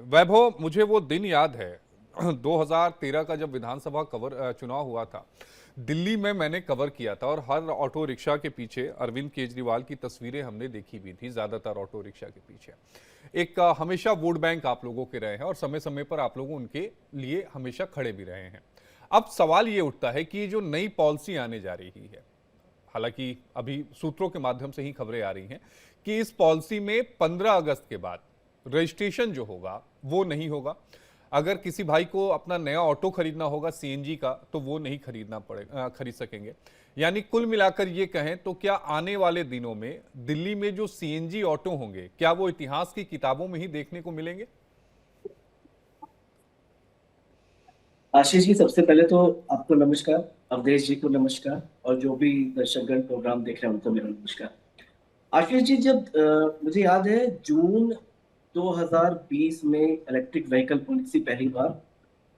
वैभव, मुझे वो दिन याद है 2013 का, जब विधानसभा चुनाव हुआ था। दिल्ली में मैंने कवर किया था और हर ऑटो रिक्शा के पीछे अरविंद केजरीवाल की तस्वीरें हमने देखी भी थी। ज्यादातर ऑटो रिक्शा के पीछे एक हमेशा वोट बैंक आप लोगों के रहे हैं और समय समय पर आप लोगों उनके लिए हमेशा खड़े भी रहे हैं। अब सवाल ये उठता है कि ये जो नई पॉलिसी आने जा रही है, हालांकि अभी सूत्रों के माध्यम से ही खबरें आ रही हैं कि इस पॉलिसी में 15 अगस्त के बाद रजिस्ट्रेशन जो होगा वो नहीं होगा। अगर किसी भाई को अपना नया ऑटो खरीदना होगा सीएनजी का, तो वो नहीं खरीद सकेंगे। यानी कुल मिलाकर ये कहें तो क्या आने वाले दिनों में दिल्ली में जो सीएनजी ऑटो होंगे, क्या वो इतिहास की किताबों में ही देखने को मिलेंगे? आशीष जी, सबसे पहले तो आपको नमस्कार। अवधेश जी को नमस्कार। और जो भी दर्शकगण प्रोग्राम देख रहे हैं उनको मेरा नमस्कार। आशीष जी, जब मुझे याद है जून 2020 में इलेक्ट्रिक व्हीकल पॉलिसी पहली बार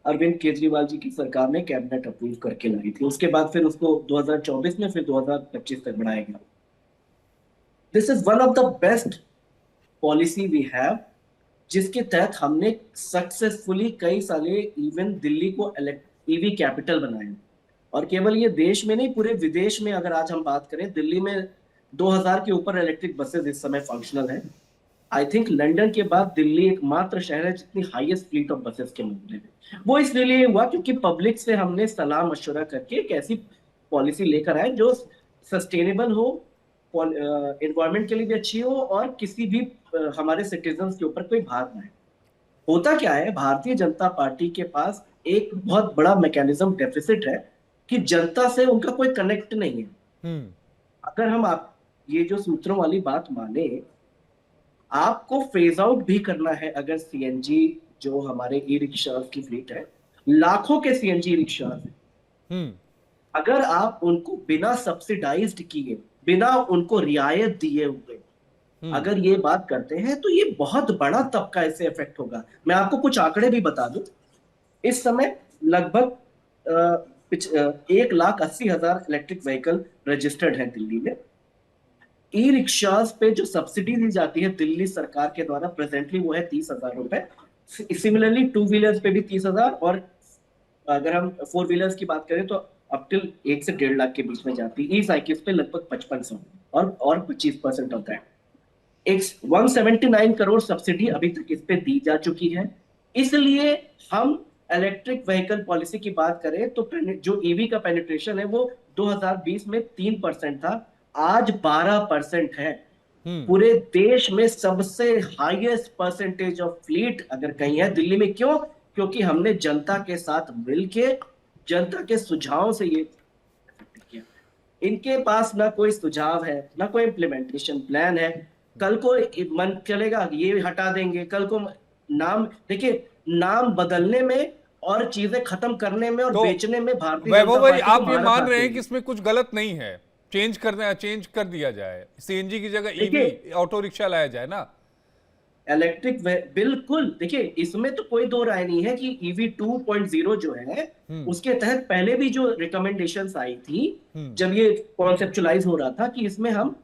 अरविंद केजरीवाल जी की सरकार ने कैबिनेट अप्रूव करके लाई थी। उसके बाद फिर उसको 2024 में फिर 2025 तक बढ़ाया गया। This is one of the best policy we have, जिसके तहत हमने सक्सेसफुली कई साले इवन दिल्ली को ईवी कैपिटल बनाया। और केवल ये देश में नहीं, पूरे विदेश में अगर आज हम बात करें, दिल्ली में 2000 के ऊपर इलेक्ट्रिक बसेस इस समय फंक्शनल है। आई थिंक लंदन के बाद दिल्ली एकमात्र शहर है जितनी हाईएस्ट फ्लीट ऑफ बसेस के मामले में। वो इसलिए हुआ क्योंकि पब्लिक से हमने सलाह मशवरा करके एक ऐसी पॉलिसी लेकर आए जो सस्टेनेबल हो, एनवायरमेंट के लिए भी अच्छी हो और किसी भी हमारे सिटीजन्स के ऊपर कोई भार ना आए। होता क्या है, भारतीय जनता पार्टी के पास एक बहुत बड़ा मैकेनिज्म डेफिसिट है कि जनता से उनका कोई कनेक्ट नहीं है। हम्म। अगर हम आप ये जो सूत्रों वाली बात माने, आपको फेज आउट भी करना है। अगर सीएनजी जो हमारे ई रिक्शा की फ्लीट है, लाखों के सीएनजी रिक्शा है, हम्म। अगर आप उनको बिना सब्सिडाइज्ड किए, बिना उनको रियायत दिए हुए हम्म। अगर ये बात करते हैं, तो ये बहुत बड़ा तबका इससे इफेक्ट होगा। मैं आपको कुछ आंकड़े भी बता दूं। इस समय लगभग 1,80,000 इलेक्ट्रिक व्हीकल रजिस्टर्ड है दिल्ली में। ई रिक्शाज पे जो सब्सिडी दी जाती है दिल्ली सरकार के द्वारा प्रेजेंटली, वो है 30,000 रुपए। सिमिलरली टू व्हीलर्स पे भी 30,000। और अगर हम फोर व्हीलर्स की बात करें तो अप टिल 1 से 1.5 लाख के बीच में जाती है। ई साइकिल्स पे लगभग 5500 और 25% होता है। एक 179 करोड़ सब्सिडी अभी तक इस पे दी जा चुकी है। इसलिए हम इलेक्ट्रिक व्हीकल पॉलिसी की बात करें तो जो ईवी का पेनिट्रेशन है वो 2020 में 3% था, आज 12% है। हम्म। पूरे देश में सबसे हाईएस्ट परसेंटेज ऑफ फ्लीट अगर कहीं है दिल्ली में। क्यों? क्योंकि हमने जनता के साथ मिलके, जनता के सुझाव से ये किया। इनके पास ना कोई सुझाव है, ना कोई इम्प्लीमेंटेशन प्लान है। कल को मन चलेगा ये हटा देंगे, कल को नाम देखिए, नाम बदलने में और चीजें खत्म करने में और तो बेचने में भारतीय वैभव जनता भाई, पार्टी को आप ये महारत मान रहे हासिल हैं कि है। इसमें कुछ गलत नहीं है? चेंज कर दिया जाए, सीएनजी की जगह ईवी देखिए, ऑटो रिक्शा लाया जाए ना? इलेक्ट्रिक बिल्कुल, देखिए इसमें तो कोई दो राय नहीं है कि ईवी 2.0 जो है, हम्म। उसके तहत पहले भी जो रिकमेंडेशंस आई थी, हम्म। जब ये कॉन्सेप्चुलाइज हो रहा था कि इसमें हम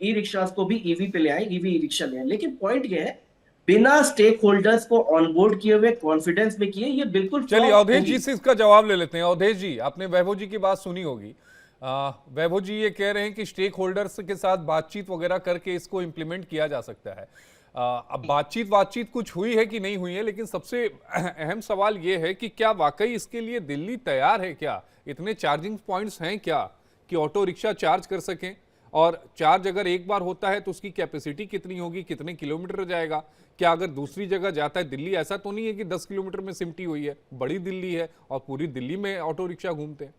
ई रिक्शास को भी ईवी पे ले आए, ईवी ई रिक्शा ले आए। लेकिन पॉइंट ये है, बिना स्टेक होल्डर्स को ऑनबोर्ड किए हुए, कॉन्फिडेंस में किए, ये बिल्कुल चलिए फ्लॉप अवधेश जी होगी। से इसका जवाब ले लेते हैं। अवधेश जी, आपने वैभव जी की बात सुनी होगी। वैभव जी ये कह रहे हैं कि स्टेक होल्डर्स के साथ बातचीत वगैरह करके इसको इंप्लीमेंट किया जा सकता है। अब बातचीत कुछ हुई है कि नहीं हुई है, लेकिन सबसे अहम सवाल ये है कि क्या वाकई इसके लिए दिल्ली तैयार है? क्या इतने चार्जिंग पॉइंट्स हैं क्या कि ऑटो रिक्शा चार्ज कर सकें? और चार्ज अगर एक बार होता है तो उसकी कैपेसिटी कितनी होगी, कितने किलोमीटर जाएगा? क्या अगर दूसरी जगह जाता है, दिल्ली ऐसा तो नहीं है कि 10 किलोमीटर में सिमटी हुई है, बड़ी दिल्ली है और पूरी दिल्ली में ऑटो रिक्शा घूमते हैं।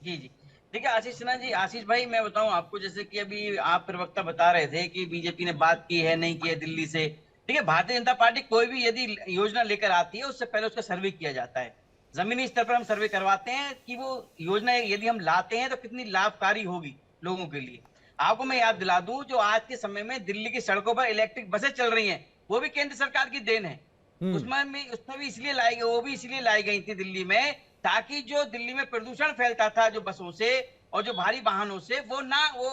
जी जी। देखिए आशीष सिन्हा जी, आशीष भाई मैं बताऊं आपको, जैसे कि अभी आप प्रवक्ता बता रहे थे कि बीजेपी ने बात की है नहीं की है दिल्ली से। देखिए भारतीय जनता पार्टी कोई भी यदि योजना लेकर आती है उससे पहले उसका सर्वे किया जाता है। जमीनी स्तर पर हम सर्वे करवाते हैं कि वो योजना यदि हम लाते हैं तो कितनी लाभकारी होगी लोगों के लिए। आपको मैं याद दिला दूं, जो आज के समय में दिल्ली की सड़कों पर इलेक्ट्रिक बसें चल रही हैं, वो भी केंद्र सरकार की देन है। हम्म। उसमें भी इसलिए लाई गई, वो भी इसलिए लाई गई थी दिल्ली में, ताकि जो दिल्ली में प्रदूषण फैलता था जो बसों से और जो भारी वाहनों से, वो ना वो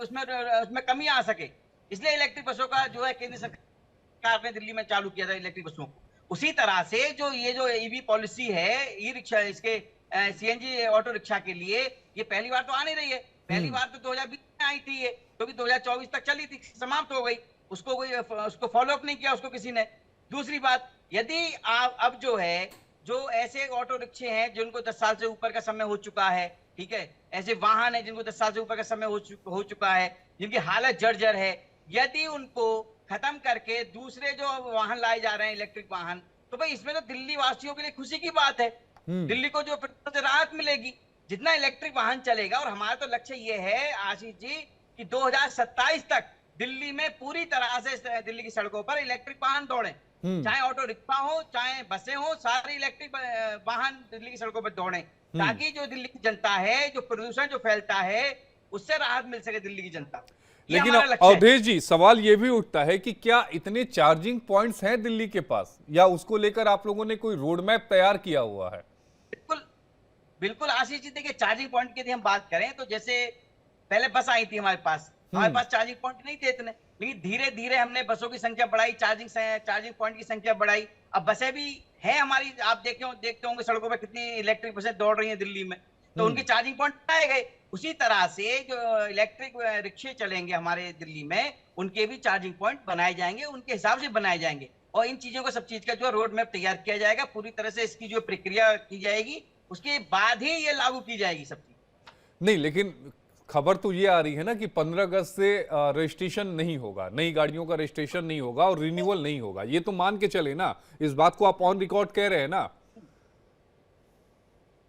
उसमें कमी आ सके। इसलिए इलेक्ट्रिक बसों का जो है केंद्र सरकार सरकार ने दिल्ली में चालू किया था इलेक्ट्रिक बसों को, उसी तरह से जो ये जो ईवी पॉलिसी है ई रिक्शा इसके सीएनजी ऑटो रिक्शा के लिए, ये पहली बार तो आ नहीं रही है। पहली बार तो 2020 में आई थी ये, क्योंकि 2024 तक चली थी, समाप्त हो गई, उसको फॉलो अप नहीं किया उसको किसी ने। दूसरी बात, यदि आप अब जो है, जो ऐसे ऑटो रिक्शे हैं जिनको 10 साल से ऊपर का समय हो चुका है, ठीक है, ऐसे वाहन है जिनको 10 साल से ऊपर का समय हो चुका है, जिनकी हालत जर्जर है, यदि उनको खत्म करके दूसरे जो वाहन लाए जा रहे हैं इलेक्ट्रिक वाहन, तो भाई इसमें तो दिल्ली वासियों के लिए खुशी की बात है। दिल्ली को जो पेट्रोल से राहत मिलेगी जितना इलेक्ट्रिक वाहन चलेगा। और हमारा तो लक्ष्य ये है आशीष जी कि 2027 तक दिल्ली में पूरी तरह से दिल्ली की सड़कों पर इलेक्ट्रिक वाहन दौड़े, चाहे ऑटो रिक्शा हो चाहे बसें हो, सारे इलेक्ट्रिक वाहन दिल्ली की सड़कों पर दौड़े, ताकि जो दिल्ली की जनता है, जो प्रदूषण जो फैलता है, उससे राहत मिल सके दिल्ली की जनता को। लेकिन अवधेश जी, सवाल ये भी उठता है कि क्या इतने चार्जिंग पॉइंट्स हैं दिल्ली के पास, या उसको लेकर आप लोगों ने कोई रोड मैप तैयार किया हुआ है? बिल्कुल बिल्कुल आशीष जी, देखिए चार्जिंग पॉइंट की यदि हम बात करें तो जैसे पहले बस आई थी हमारे पास चार्जिंग पॉइंट नहीं थे इतने, लेकिन धीरे धीरे हमने बसों की संख्या बढ़ाई, चार्जिंग पॉइंट की संख्या बढ़ाई। अब बसें भी है हमारी, आप देखते होंगे सड़कों पर कितनी इलेक्ट्रिक बसें दौड़ रही हैं दिल्ली में, तो उनके चार्जिंग पॉइंट बनाए गए। उसी तरह से जो इलेक्ट्रिक रिक्शे चलेंगे हमारे दिल्ली में, उनके भी चार्जिंग पॉइंट बनाए जाएंगे, उनके हिसाब से बनाए जाएंगे, और इन चीजों का सब चीज का जो रोड मैप तैयार किया जाएगा, पूरी तरह से इसकी जो प्रक्रिया की जाएगी, उसके बाद ही ये लागू की जाएगी सब चीज। नहीं, लेकिन खबर तो ये आ रही है ना कि 15 अगस्त से रजिस्ट्रेशन नहीं होगा, नई गाड़ियों का रजिस्ट्रेशन नहीं होगा और रिन्यूअल नहीं होगा। ये तो मान के चले ना, इस बात को आप ऑन रिकॉर्ड कह रहे हैं ना?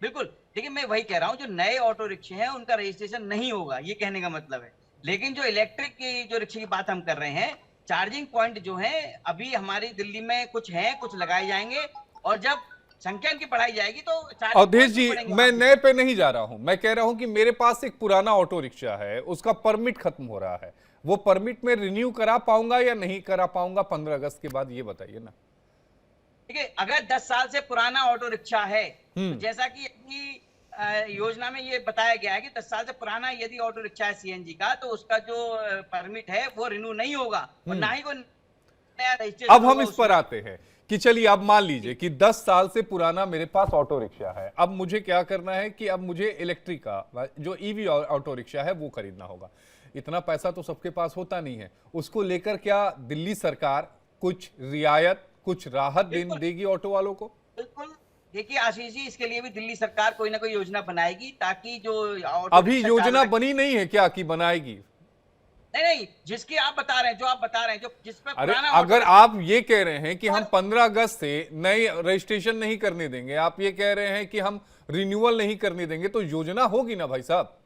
बिल्कुल, देखिए मैं वही कह रहा हूं, जो नए ऑटो रिक्शे हैं उनका रजिस्ट्रेशन नहीं होगा, ये कहने का मतलब है। लेकिन जो इलेक्ट्रिक की जो रिक्शे की बात हम कर रहे हैं, चार्जिंग पॉइंट जो है अभी हमारी दिल्ली में कुछ हैं, कुछ लगाए जाएंगे, और जब संख्या की बढ़ाई जाएगी तो अवधेश जी, मैं नए पे नहीं जा रहा हूं, मैं कह रहा हूं कि मेरे पास एक पुराना ऑटो रिक्शा है, उसका परमिट खत्म हो रहा है, वो परमिट में रिन्यू करा पाऊंगा या नहीं करा पाऊंगा 15 अगस्त के बाद, ये बताइए ना। ठीक है, अगर 10 साल से पुराना ऑटो रिक्शा है, तो जैसा कि योजना में ये बताया गया है कि 10 साल से पुराना यदि ऑटो रिक्शा है सीएनजी का, तो उसका जो परमिट है वो रिन्यू नहीं होगा, और ना ही कोई नया रजिस्ट्रेशन। अब हम इस पर आते हैं कि चलिए, अब मान लीजिए कि 10 साल से पुराना मेरे पास ऑटो रिक्शा है, अब मुझे क्या करना है कि अब मुझे इलेक्ट्रिक का जो ईवी ऑटो रिक्शा है वो खरीदना होगा। इतना पैसा तो सबके पास होता नहीं है, उसको लेकर क्या दिल्ली सरकार कुछ रियायत, कुछ राहत देगी ऑटो वालों को? बिल्कुल, देखिए आशीष जी, इसके लिए भी दिल्ली सरकार कोई ना कोई योजना बनाएगी, ताकि जो अभी योजना बनी नहीं है क्या कि बनाएगी? नहीं, जिसकी आप बता रहे हैं, जो आप बता रहे हैं, जो जिस पर अरे अगर आप ये कह रहे हैं कि हम 15 अगस्त से नए रजिस्ट्रेशन नहीं करने देंगे, आप ये कह रहे हैं कि हम रिन्यूअल नहीं करने देंगे, तो योजना होगी ना भाई साहब?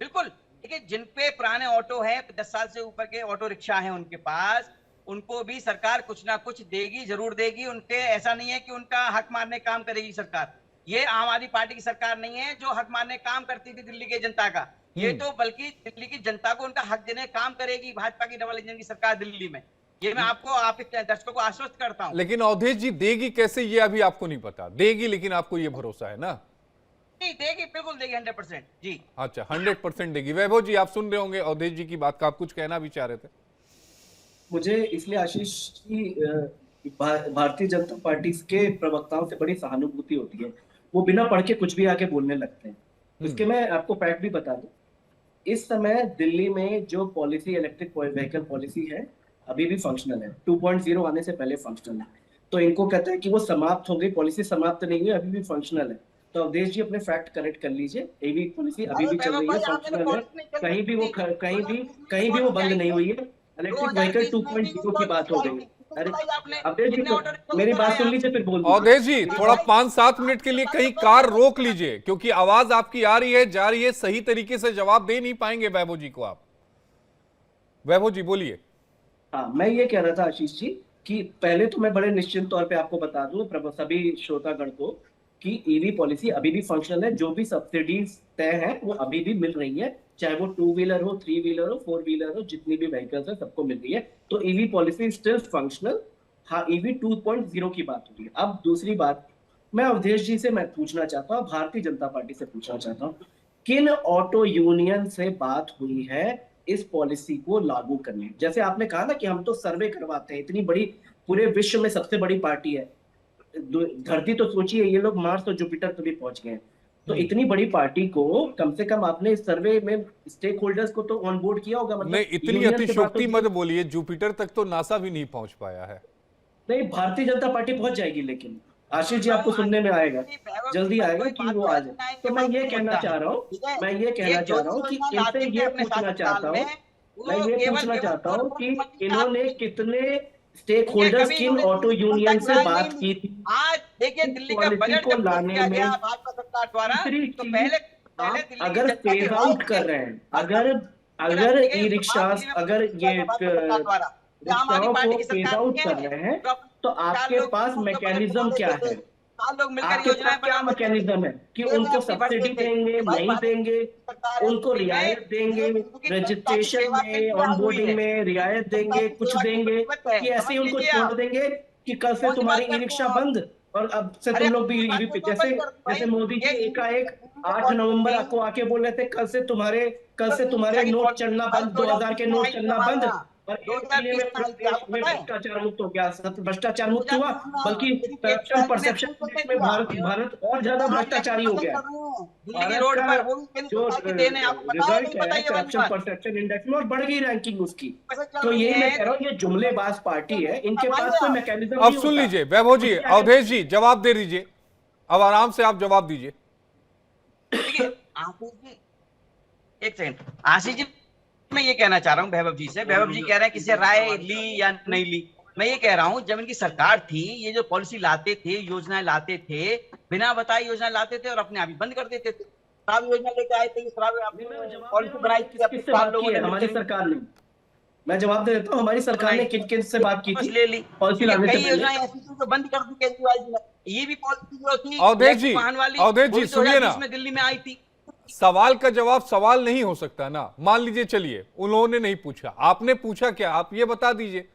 बिल्कुल, देखिए जिन पे पुराने ऑटो हैं, 10 साल से ऊपर के ऑटो रिक्शा हैं उनके पास, उनको भी सरकार कुछ ना कुछ देगी, जरूर देगी। उनके ऐसा नहीं है कि उनका हक मारने काम करेगी सरकार। ये आम आदमी पार्टी की सरकार नहीं है जो हक मारने काम करती थी दिल्ली के जनता का, ये तो बल्कि दिल्ली की जनता को उनका हक देने काम करेगी भाजपा की डबल इंजन की सरकार दिल्ली में। ये मैं आपको, आप दर्शकों को आश्वस्त करता हूं। लेकिन अवधेश जी, देगी कैसे ये अभी आपको नहीं पता, देगी लेकिन आपको ये भरोसा है ना? नहीं, देगी, बिल्कुल देगी, 100% जी। अच्छा, 100% देगी। वैभव जी, आप सुन रहे होंगे अवधेश जी की बात का, आप कुछ कहना भी चाह रहे थे? मुझे इसलिए आशीष की भारतीय जनता पार्टी के प्रवक्ताओं से बड़ी सहानुभूति होती है, वो बिना पढ़ के कुछ भी आके बोलने लगते हैं। इसके मैं आपको फैक्ट भी बता दूं, इस समय दिल्ली में जो पॉलिसी, इलेक्ट्रिक व्हीकल पॉलिसी है, अभी भी फंक्शनल है। 2.0 आने से पहले फंक्शनल है, तो इनको कहते हैं कि वो समाप्त हो गई, पॉलिसी समाप्त नहीं हुई, अभी भी फंक्शनल है। तो अवधेश जी अपने फैक्ट करेक्ट कर लीजिए, एवी पॉलिसी अभी भी चल रही है, फंक्शनल है, कहीं भी वो बंद नहीं हुई है। इलेक्ट्रिक व्हीकल 2.0 की बात हो गई। अरे अवधेश जी, मेरी बात सुन लीजिए फिर बोल दीजिए। अवधेश जी, थोड़ा 5-7 मिनट के लिए कहीं कार रोक लीजिए, क्योंकि आवाज आपकी आ रही है, जा रही है, सही तरीके से जवाब दे नहीं पाएंगे वैभव जी को आप। वैभव जी बोलिए। हाँ, मैं ये कह रहा था आशीष जी कि पहले तो मैं बड़े निश्चित तौर पे आपको बता दूं सभी श्रोतागण को कि ईवी पॉलिसी अभी भी फंक्शनल है। जो भी सब्सिडीज तय है वो अभी भी मिल रही है, चाहे वो 2 व्हीलर हो, 3 व्हीलर हो, 4 व्हीलर हो, जितनी भी व्हीकल्स है सबको मिल रही है। तो ईवी पॉलिसी स्टिल फंक्शनल। हाँ, ईवी 2.0 की बात हो रही है। अब दूसरी बात मैं अवधेश जी से मैं पूछना चाहता हूँ, भारतीय जनता पार्टी से पूछना चाहता हूँ, किन ऑटो यूनियन से बात हुई है इस पॉलिसी को लागू करने। जैसे आपने कहा ना कि हम तो सर्वे करवाते हैं, इतनी बड़ी, पूरे विश्व में सबसे बड़ी पार्टी है, धरती तो सोचिए, ये लोग मार्स और जुपिटर पे भी पहुंच गए हैं, तो इतनी बड़ी पार्टी को कम से कम आपने इस सर्वे में स्टेक होल्डर्स को तो ऑन बोर्ड किया होगा, नहीं, मतलब इतनी यूनियन से बात अतिशयोक्ति होगी। मत बोलिए, जुपिटर तक तो नासा भी नहीं पहुंच पाया है। नहीं, भारतीय जनता पार्टी पहुंच जाएगी, लेकिन आशीष जी तो आपको सुनने में आएगा, वैभव जल्दी जी, आएगा कोई कि बात वो तो आ है, जाए। आएंगे तो मैं बात ये नहीं कहना मुद्दा चाह है, रहा हूँ, ठीक है। मैं ये कहना एक चाह जो रहा हूँ कि योजना इनसे लाते थे ये अपने पूछना शासनकाल चाहता में, हूँ, वो मैं ये केवल पूछना केवल चाहता हूँ कि पूर्व इन्होंने कितने स्टेक ठीक है, होल्डर्स, कभी किन इन्होंने ऑटो दिल्ली की जनता यूनियन की से राय नहीं बात ली। की थी आज देखिए इस दिल्ली का पॉलिसी बजट को जब पेश लाने किया गया में। भाजपा सरकार द्वारा, दूसरी तो चीज, पहले आप दिल्ली की अगर जनता की फेज राय आउट ली कर गई, रहे हैं, और अगर फिर अगर रखी गई, ई उसके बाद रिक्शास, दिल्ली में अगर बजट ये किया गया भाजपा सरकार द्वारा। ये आम आदमी रिक्शाओं को पार्टी की फेज सरकार आउट नहीं कर है रहे हैं, जो अपने तो चार आपके लोग पास मिलकर के बजट मैकेनिज्म बना क्या देते थे, है? चार लोग मिलकर आपके योजनाएं पास क्या बना देते थे, मैकेनिज्म है कि ये में उनको अपनी सब्सिडी बढ़ते थे देंगे, कि भाई नहीं भाजपा देंगे, की सरकार है उनको दिल्ली में, रियायत देंगे, ये दिल्ली की जनता की रजिस्ट्रेशन सेवा के में, लिए आई हुई ऑनबोर्डिंग है, में दिल्ली रियायत की जनता देंगे, की कुछ सेवा के लिए देंगे, प्रतिबद्ध है, कि ऐसे समझ ही उनको लीजिए छोड़ आप। देंगे कि कल से कौन सी तुम्हारी बात ई करते हैं रिक्शा आप? बंद, और अब से अरे तुम लोग कोई भी बात EV, नहीं, कौन जैसे बंद कर दी भाई? जैसे मोदी जी ये एकाएक जो 8 पॉलिसी नवंबर थी, को आके बोल रहे थे कल तो से ई तुम्हारे रिक्शा की नोट पॉलिसी चलना भाई बंद, 2000 के 2020 में नोट आई थी चलना हमारे बंद, यहाँ, और एक महीने 2020 में में पूरे आई थी, देश आपको में पता है? भ्रष्टाचार मुक्त हो गया, भ्रष्टाचार मुक्त हुआ, 2020 में बल्कि मेरी करप्शन केजरीवाल जी ने परसेप्शन अप्रूव करके इंडेक्स में दिया, भारत और ज्यादा तो आप ये भ्रष्टाचारी हो पसंद गया है। कर रहे हैं दिल्ली की भारत रोड का पर, वो भी केंद्र जो सरकार की देन है, आपको पता है नहीं रिजल्ट पता है ये वाली करप्शन बात? परसेप्शन इंडेक्स में, और बढ़ गई रैंकिंग उसकी। कैसे चल तो रही यही मैं है? कह रहा हूँ, ये जुमलेबाज पार्टी है, इनके पास मानिए कोई आप, मैकेनिज्म अब नहीं सुन होता। लीजिए वैभव जी, कुछ क्या है, अवधेश जी जवाब दे दीजिए, अब आराम से आप जवाब दीजिए। देखिए आशीष जी, एक सेकंड, आशीष जी मैं ये कहना चाह रहा हूँ वैभव जी से, वैभव जी कह रहे हैं किसी राय ली या नहीं ली, मैं ये कह रहा हूँ जब इनकी सरकार थी, ये जो पॉलिसी लाते थे, योजनाएं लाते थे, बिना बताए योजना लाते थे और अपने आप ही बंद कर देते थे। शराब योजना लेके आए थे, शराब नहीं, मैं जवाब दे पॉलिसी रहा हूँ, बनाई इन्होंने थी किस अपने किस से 4 बात की लोगों है ने हमारी मिलकर सरकार ने। मैं जवाब दे देता हूँ, हमारी सरकार ने बनाई, किन किन से बात की बस थी ले ली, पॉलिसी ठीक है। लाने से कई पहले। योजनाएं ऐसी थी जो बंद कर दी केजरीवाल जी ने। ये भी पॉलिसी जो थी अवधेश जी, इलेक्ट्रिक वाहन वाली, अवधेश वो जी भी सुनिए ना, 2020 में दिल्ली में आई थी। सवाल का जवाब सवाल नहीं हो सकता ना। मान लीजिए, चलिए उन्होंने नहीं पूछा, आपने पूछा क्या, आप ये बता दीजिए।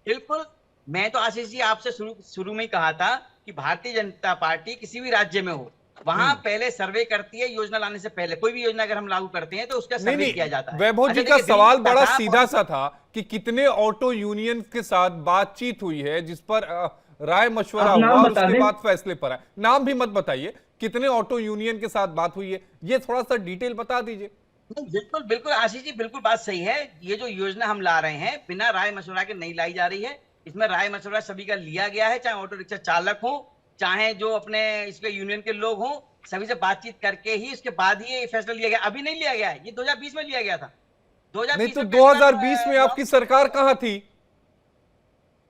बिल्कुल, मैं तो आशीष जी आपसे शुरू में ही कहा था कि भारतीय जनता पार्टी किसी भी राज्य में हो, वहां पहले सर्वे करती है, योजना लाने से पहले कोई भी योजना अगर हम लागू करते हैं तो उसका नहीं सर्वे नहीं, किया जाता है। वैभव जी अच्छा का देखिए, दिल्ली सवाल में बड़ा था, सीधा सा था कि कितने ऑटो यूनियन के साथ बातचीत हुई है जिस पर राय मशवरा आप हुआ नाम और बता उसके दें। बाद फैसले पर आए। नाम भी मत बताइए, कितने ऑटो यूनियन के साथ बात हुई है, ये थोड़ा सा डिटेल बता दीजिए। नहीं, बिल्कुल बिल्कुल आशीष जी, बिल्कुल बात सही है। ये जो योजना हम ला रहे हैं बिना राय मशवरा के नहीं लाई जा रही है, इसमें राय मशवरा सभी का लिया गया है, चाहे ऑटो रिक्शा चालक हो, चाहे जो अपने इसके यूनियन के लोग हों, सभी से बातचीत करके ही उसके बाद ही ये फैसला लिया गया। अभी नहीं लिया गया है, ये 2020 में लिया गया था। नहीं 2020 तो में 2020 में आपकी सरकार कहां थी?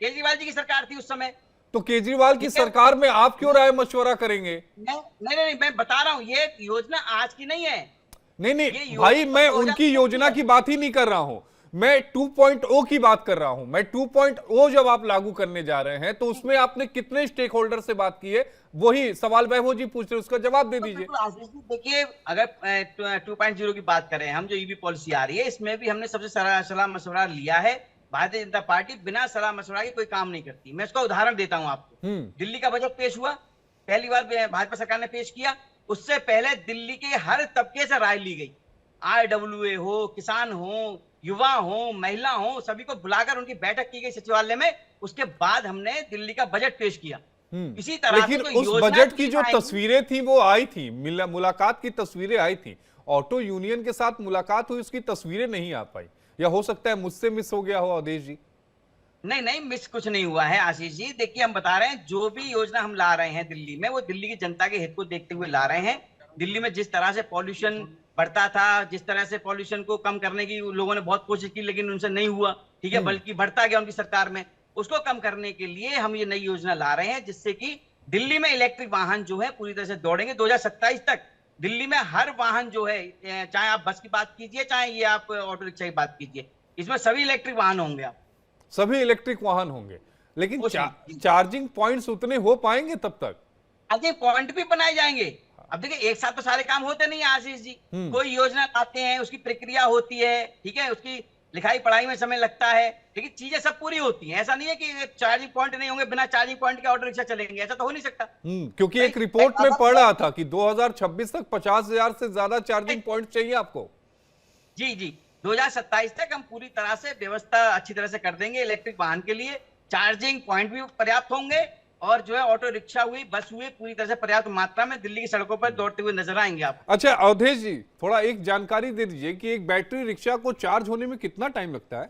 केजरीवाल जी की सरकार थी उस समय। तो केजरीवाल की ठीक है। सरकार में आप क्यों राय मशवरा करेंगे? नहीं, मैं बता रहा हूं, ये योजना आज की नहीं है। नहीं ये नहीं योजना भाई, तो मैं 2020 उनकी योजना की बात ही नहीं कर रहा हूं, मैं 2.0 की बात कर रहा हूं। मैं 2.0 जब आप लागू करने जा रहे हैं तो उसमें आपने कितने स्टेक होल्डर से बात की है, वही सवाल वैभव जी पूछ रहे हैं, उसका जवाब दे दीजिए। देखिए, अगर 2.0 की बात करें हम, जो ईवी पॉलिसी आ रही है, इसमें भी हमने सबसे सलाह मशवरा लिया है। भारतीय जनता पार्टी बिना सलाह मशवरा के कोई काम नहीं करती। मैं इसका उदाहरण देता हूं आपको। दिल्ली का बजट पेश हुआ, पहली बार भाजपा सरकार ने पेश किया, उससे पहले दिल्ली के हर तबके से राय ली गई। IWA हो, किसान हो, युवा हो, महिला हो, सभी को बुलाकर उनकी बैठक की गई सचिवालय में। उसके बाद हमने दिल्ली का बजट पेश किया। इसी तरह लेकिन से उस बजट की जो तस्वीरें थी वो आई थी, मुलाकात की तस्वीरें आई थी, ऑटो यूनियन के साथ मुलाकात हुई, उसकी तस्वीरें नहीं आ पाई, या हो सकता है मुझसे मिस हो गया हो अवधेश जी। नहीं, मिस कुछ नहीं हुआ है आशीष जी। देखिए, हम बता रहे हैं जो भी योजना हम ला रहे हैं दिल्ली में, वो दिल्ली की जनता के हित को देखते हुए ला रहे हैं। दिल्ली में जिस तरह से पॉल्यूशन बढ़ता था, जिस तरह से पॉल्यूशन को कम करने की लोगों ने बहुत कोशिश की, लेकिन उनसे नहीं हुआ, ठीक है, बल्कि बढ़ता गया उनकी सरकार में। उसको कम करने के लिए हम ये नई योजना ला रहे हैं, जिससे कि दिल्ली में इलेक्ट्रिक वाहन जो है पूरी तरह से दौड़ेंगे। 2027 तक दिल्ली में हर वाहन जो है, चाहे आप बस की बात कीजिए, चाहे ये आप ऑटो रिक्शा की बात कीजिए, इसमें सभी इलेक्ट्रिक वाहन होंगे। आप सभी इलेक्ट्रिक वाहन होंगे, लेकिन चार्जिंग पॉइंट्स उतने हो पाएंगे तब तक? चार्जिंग पॉइंट भी बनाए जाएंगे। अब देखिए, एक साथ तो सारे काम होते नहीं है आशीष जी। कोई योजना लाते हैं, उसकी प्रक्रिया होती है, ठीक है, उसकी लिखाई पढ़ाई में समय लगता है, लेकिन चीजें सब पूरी होती हैं। ऐसा नहीं है कि चार्जिंग पॉइंट नहीं होंगे, बिना चार्जिंग पॉइंट के ऑटो रिक्शा चलेंगे, ऐसा तो हो नहीं सकता। क्योंकि एक रिपोर्ट में पढ़ रहा था कि 2026 तक 50,000 से ज्यादा चार्जिंग पॉइंट चाहिए आपको। जी जी 2027 तक हम पूरी तरह से व्यवस्था अच्छी तरह से कर देंगे इलेक्ट्रिक वाहन के लिए। चार्जिंग पॉइंट भी पर्याप्त होंगे और जो है ऑटो रिक्शा हुई, बस हुई, पूरी तरह से पर्याप्त मात्रा में दिल्ली की सड़कों पर दौड़ते हुए नजर आएंगे आप। अच्छा अवधेश जी, थोड़ा एक जानकारी दे दीजिए कि एक बैटरी रिक्शा को चार्ज होने में कितना टाइम लगता है?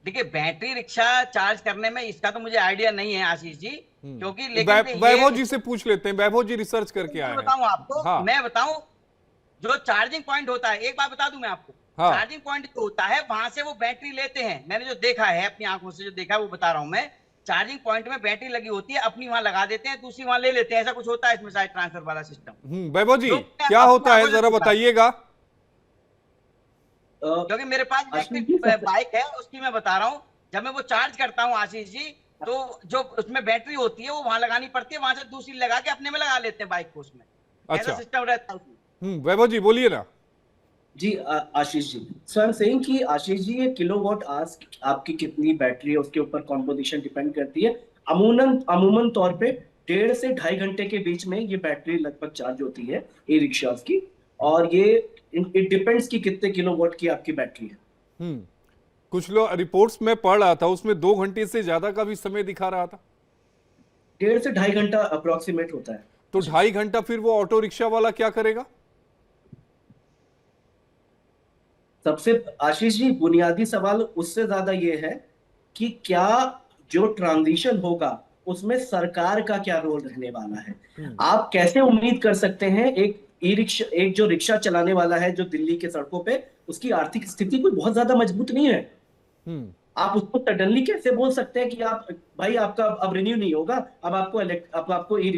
देखिए बैटरी रिक्शा चार्ज करने में इसका तो मुझे आइडिया नहीं है आशीष जी, क्योंकि लेकिन वैभव जी से पूछ लेते हैं, वैभव जी रिसर्च करके आए मैं हैं। बताऊं आपको, हाँ मैं बताऊं, जो चार्जिंग पॉइंट होता है, एक बात बता दूं मैं आपको, हाँ चार्जिंग पॉइंट जो होता है वहां से वो बैटरी लेते हैं। मैंने जो देखा है अपनी आंखों से, जो देखा है वो बता रहा हूं मैं। चार्जिंग पॉइंट में बैटरी लगी होती है, अपनी वहां लगा देते हैं, दूसरी वहां ले लेते हैं, ऐसा कुछ होता है इसमें शायद ट्रांसफर वाला सिस्टम, वैभव जी जो मैं क्या अपनी होता है आंखों से जरा देखा है। बताइएगा। क्योंकि मेरे पास आशीष जी इलेक्ट्रिक बाइक है, उसकी मैं बता रहा हूँ। जब मैं वो चार्ज करता हूँ आशीष जी, तो जो उसमें बैटरी होती है वो वहां लगानी पड़ती है, वहां से दूसरी लगा के अपने में लगा लेते हैं बाइक को, उसमें ऐसा अच्छा सिस्टम रहता है उसमें। वैभव जी बोलिए ना। जी आशीष जी, सो आई एम सेइंग कि आशीष जी ये किलोवाट आवर्स आपकी कितनी बैटरी है उसके ऊपर कॉम्पोजिशन डिपेंड करती है। अमूमन अमूमन तौर पे 1.5 से 2.5 घंटे के बीच में ये बैटरी लगभग चार्ज होती है ई रिक्शास की। और ये इट डिपेंड्स कि कितने किलोवाट की आपकी बैटरी है। हम्म कुछ लोग रिपोर्ट्स में पढ़ रहा था, उसमें 2 घंटे से ज्यादा का भी समय दिखा रहा था। 1.5 से 2.5 घंटा अप्रोक्सीमेट होता है। तो 2.5 घंटा फिर वो ऑटो रिक्शा वाला क्या करेगा? सबसे आशीष जी बुनियादी सवाल उससे ज्यादा ये है कि क्या जो ट्रांजिशन होगा उसमें सरकार का क्या रोल रहने वाला है। हम्म आप कैसे उम्मीद कर सकते हैं एक ई रिक्शा, एक जो रिक्शा चलाने वाला है जो दिल्ली के सड़कों पे, उसकी आर्थिक स्थिति कोई बहुत ज्यादा मजबूत नहीं है। हम्म आप उसको सडनली कैसे बोल सकते हैं कि आप भाई आपका अब रिन्यू नहीं होगा, अब आपको अब आपको ई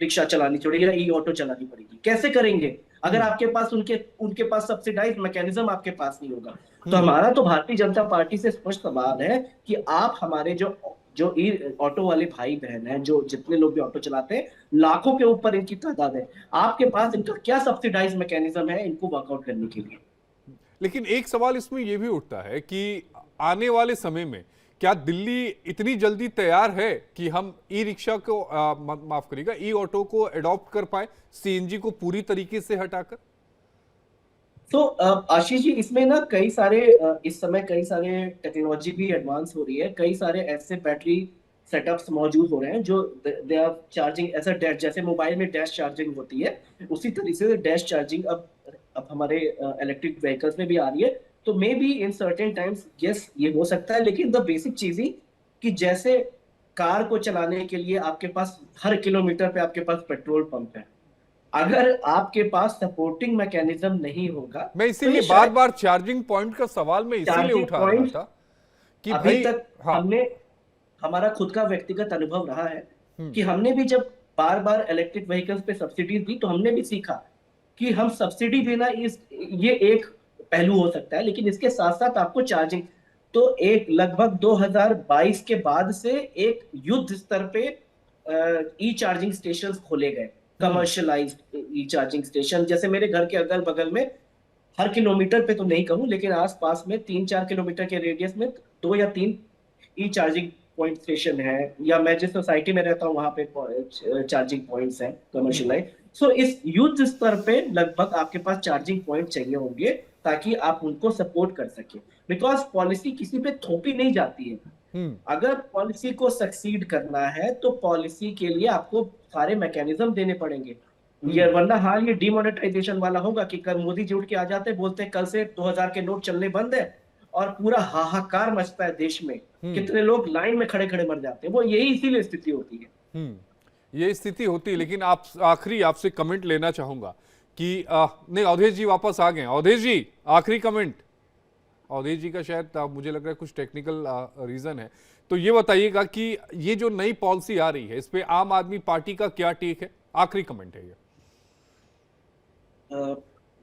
रिक्शा चलानी पड़ेगी या ई ऑटो चलानी पड़ेगी, कैसे करेंगे अगर हम्म आपके पास उनके उनके पास सब्सिडाइज मैकेनिज्म आपके पास नहीं होगा। तो हम्म हमारा तो भारतीय जनता पार्टी से स्पष्ट सवाल है कि आप हमारे जो जो ई ऑटो वाले भाई बहन हैं, जो जितने लोग भी ऑटो चलाते हैं, लाखों के ऊपर इनकी तादाद है, आपके पास इनका क्या सब्सिडाइज मैकेनिज्म है इनको वर्कआउट करने के लिए। लेकिन एक सवाल इसमें यह भी उठता है कि आने वाले समय में क्या दिल्ली इतनी जल्दी तैयार है कि हम ई रिक्शा को माफ करिएगा, ई ऑटो को अडॉप्ट कर पाए, सीएनजी को पूरी तरीके से हटाकर? तो आशीष जी इसमें ना कई सारे इस समय कई सारे टेक्नोलॉजी भी एडवांस हो रही है, कई सारे ऐसे बैटरी सेटअप्स मौजूद हो रहे हैं जो दे आर चार्जिंग ऐसा डैश, जैसे मोबाइल में डैश चार्जिंग होती है उसी तरीके से डैश चार्जिंग अब हमारे इलेक्ट्रिक व्हीकल्स में भी आ रही है। तो may be in certain times yes ये हो सकता है, लेकिन द बेसिक चीज ही कि जैसे कार को चलाने के लिए आपके पास हर किलोमीटर पे आपके पास पेट्रोल पंप है, अगर आपके पास सपोर्टिंग मैकेनिज्म नहीं होगा मैं तो इसीलिए ये बार शायद बार चार्जिंग पॉइंट का सवाल मैं इसीलिए चार्जिंग उठा रहा पॉइंट था कि अभी भाई। तक हाँ हमने हमारा खुद का व्यक्तिगत अनुभव रहा है हम्म कि हमने भी जब बार बार इलेक्ट्रिक व्हीकल्स पे सब्सिडी दी तो हमने भी सीखा कि हम सब्सिडी देना इस ये एक पहलू हो सकता है, लेकिन इसके साथ साथ आपको चार्जिंग, तो एक लगभग 2022 के बाद से एक युद्ध स्तर पे ई चार्जिंग स्टेशन खोले गए, हम्म कमर्शियलाइज्ड ई चार्जिंग स्टेशन। जैसे मेरे घर के अगल बगल में हर किलोमीटर पे तो नहीं कहूँ लेकिन आसपास में 3-4 किलोमीटर के रेडियस में 2 या 3 ई चार्जिंग पॉइंट स्टेशन है, या मैं जिस सोसाइटी में रहता हूँ वहां पे चार्जिंग पॉइंट्स हैं हम्म कमर्शियलाइज। सो इस युद्ध स्तर पे लगभग आपके पास चार्जिंग पॉइंट चाहिए होंगे ताकि आप उनको सपोर्ट कर सके, बिकॉज पॉलिसी किसी पे थोपी नहीं जाती है। हम्म अगर पॉलिसी को सक्सीड करना है तो पॉलिसी के लिए आपको सारे मैकेनिज्म देने पड़ेंगे, ये हम्म वरना हाल ये डिमोनेटाइजेशन वाला होगा कि कल मोदी जी उठ के आ जाते बोलते हैं कल से 2000 के नोट चलने बंद है, और पूरा हाहाकार मचता है देश में, हम्म कितने लोग लाइन में खड़े खड़े मर जाते हैं, वो यही इसीलिए स्थिति होती है। ये स्थिति होती है। लेकिन आप आखिरी आपसे कमेंट लेना चाहूंगा कि नहीं, अवधेश जी वापस आ गए। अवधेश जी आखिरी कमेंट। अवधेश जी का शायद मुझे लग रहा है कुछ टेक्निकल रीजन है, तो ये बताइएगा कि ये जो नई पॉलिसी आ रही है इस पे आम आदमी पार्टी का क्या टेक है? आखिरी कमेंट है ये।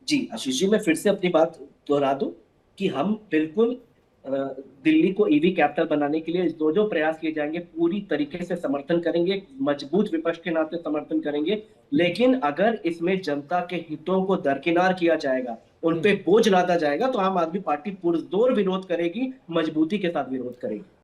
जी आशीष जी मैं फिर से अपनी बात दोहरा दूं कि हम बिल्कुल दिल्ली को ईवी कैपिटल बनाने के लिए जो जो प्रयास किए जाएंगे पूरी तरीके से समर्थन करेंगे, मजबूत विपक्ष के नाते समर्थन करेंगे। लेकिन अगर इसमें जनता के हितों को दरकिनार किया जाएगा, उन पे बोझ लादा जाएगा, तो आम आदमी पार्टी पुरजोर विरोध करेगी, मजबूती के साथ विरोध करेगी।